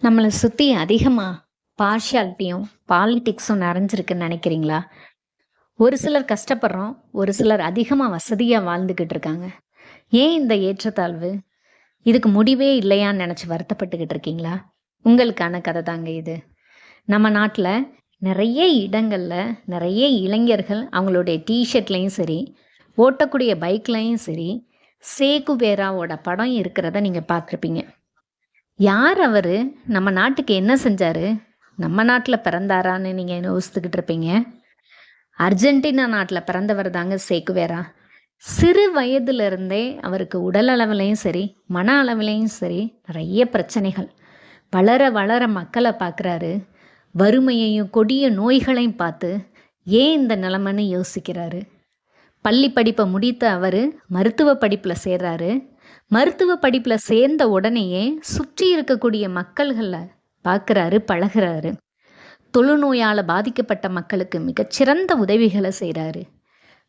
நம்மளை சுற்றி அதிகமாக பார்ஷியாலிட்டியும் பாலிடிக்ஸும் நிறைஞ்சிருக்குன்னு நினைக்கிறீங்களா? ஒரு சிலர் கஷ்டப்படுறோம், ஒரு சிலர் அதிகமாக வசதியாக வாழ்ந்துக்கிட்டு இருக்காங்க. ஏன் இந்த ஏற்றத்தாழ்வு? இதுக்கு முடிவே இல்லையான்னு நினச்சி வருத்தப்பட்டுக்கிட்டு இருக்கீங்களா? உங்களுக்கான கதை தாங்க இது. நம்ம நாட்டில் நிறைய இடங்களில் நிறைய இளைஞர்கள் அவங்களுடைய டிஷர்ட்லேயும் சரி, ஓட்டக்கூடிய பைக்லேயும் சரி, சேகுவேராவோட படம் இருக்கிறத நீங்கள் பார்த்துருப்பீங்க. யார் அவரு? நம்ம நாட்டுக்கு என்ன செஞ்சாரு? நம்ம நாட்டில் பிறந்தாரான்னு நீங்கள் யோசித்துக்கிட்டு இருப்பீங்க. அர்ஜென்டினா நாட்டில் பிறந்தவர் தாங்க சேக்குவேரா. சிறு வயதிலிருந்தே அவருக்கு உடல் அளவிலையும் சரி, மன அளவிலையும் சரி நிறைய பிரச்சனைகள். வளர வளர மக்களை பார்க்குறாரு. வறுமையையும் கொடிய நோய்களையும் பார்த்து ஏன் இந்த நிலைமைன்னு யோசிக்கிறாரு. பள்ளி படிப்பை முடித்த அவர் மருத்துவ படிப்பில் சேர்றாரு. மருத்துவ படிப்பில் சேர்ந்த உடனேயே சுற்றி இருக்கக்கூடிய மக்கள்களை பார்க்குறாரு, பழகுறாரு. தொழுநோயால் பாதிக்கப்பட்ட மக்களுக்கு மிகச்சிறந்த உதவிகளை செய்கிறாரு.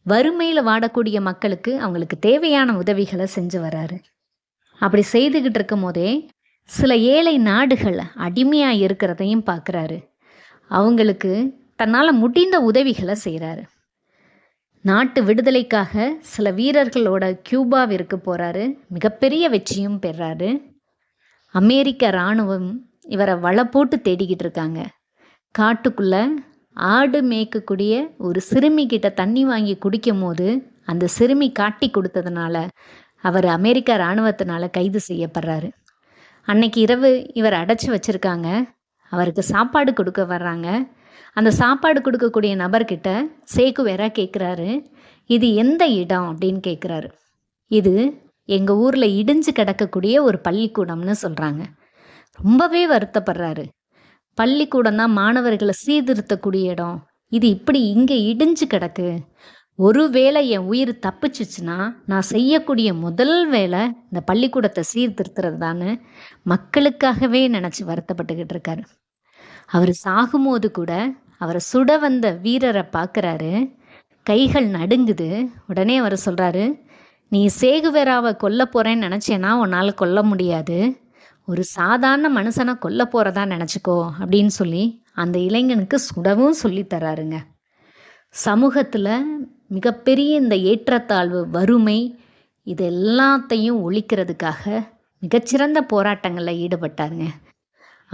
வறுமையில் வாடக்கூடிய மக்களுக்கு அவங்களுக்கு தேவையான உதவிகளை செஞ்சு வராரு. அப்படி செய்துக்கிட்டு இருக்கும் போதே சில ஏழை நாடுகள் அடிமையாக இருக்கிறதையும் பார்க்குறாரு. அவங்களுக்கு தன்னால் முடிந்த உதவிகளை செய்கிறாரு. நாட்டு விடுதலைக்காக சில வீரர்களோட கியூபாவிற்கு போகிறாரு. மிகப்பெரிய வெற்றியும் பெறாரு. அமெரிக்க இராணுவம் இவரை வலை போட்டு தேடிக்கிட்டு இருக்காங்க. காட்டுக்குள்ளே ஆடு மேய்க்கக்கூடிய ஒரு சிறுமி கிட்ட தண்ணி வாங்கி குடிக்கும் போது அந்த சிறுமி காட்டி கொடுத்ததுனால அவர் அமெரிக்க இராணுவத்தினால கைது செய்யப்படுறாரு. அன்னைக்கு இரவு இவர் அடைச்சி வச்சுருக்காங்க. அவருக்கு சாப்பாடு கொடுக்க வர்றாங்க. அந்த சாப்பாடு கொடுக்கக்கூடிய நபர்கிட்ட சேகுவேரா கேட்குறாரு, இது எந்த இடம் அப்படின்னு கேட்குறாரு. இது எங்கள் ஊரில் இடிஞ்சு கிடக்கக்கூடிய ஒரு பள்ளிக்கூடம்னு சொல்கிறாங்க. ரொம்பவே வருத்தப்படுறாரு. பள்ளிக்கூடம் தான் மாணவர்களை சீர்திருத்தக்கூடிய இடம், இது இப்படி இங்கே இடிஞ்சு கிடக்கு. ஒருவேளை என் உயிர் தப்பிச்சிச்சுன்னா நான் செய்யக்கூடிய முதல் வேலை இந்த பள்ளிக்கூடத்தை சீர்திருத்துறது தான்னு மக்களுக்காகவே நினச்சி வருத்தப்பட்டுக்கிட்டு இருக்காரு. அவர் சாகும்போது கூட அவரை சுட வந்த வீரரை பார்க்குறாரு. கைகள் நடுங்குது. உடனே அவர் சொல்கிறாரு, நீ சேகுவேராவை கொல்ல போகிறேன்னு நினச்சேன்னா உன்னால் கொல்ல முடியாது. ஒரு சாதாரண மனுஷனை கொல்ல போகிறதா நினச்சிக்கோ அப்படின்னு சொல்லி அந்த இளைஞனுக்கு சுடவும் சொல்லித்தராருங்க. சமூகத்தில் மிகப்பெரிய இந்த ஏற்றத்தாழ்வு, வறுமை இது எல்லாத்தையும் ஒழிக்கிறதுக்காக மிகச்சிறந்த போராட்டங்களில் ஈடுபட்டாருங்க.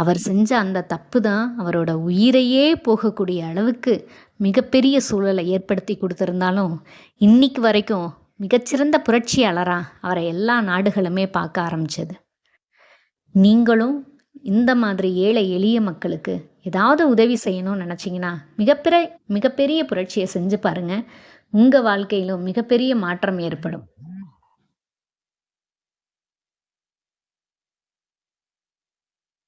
அவர் செஞ்ச அந்த தப்பு தான் அவரோட உயிரையே போகக்கூடிய அளவுக்கு மிகப்பெரிய சூழலை ஏற்படுத்தி கொடுத்துருந்தாலும் இன்னைக்கு வரைக்கும் மிகச்சிறந்த புரட்சியாளராக அவரை எல்லா நாடுகளுமே பார்க்க ஆரம்பிச்சது. நீங்களும் இந்த மாதிரி ஏழை எளிய மக்களுக்கு ஏதாவது உதவி செய்யணும்னு நினச்சிங்கன்னா மிகப்பெரிய புரட்சியை செஞ்சு பாருங்கள். உங்கள் வாழ்க்கையிலும் மிகப்பெரிய மாற்றம் ஏற்படும்.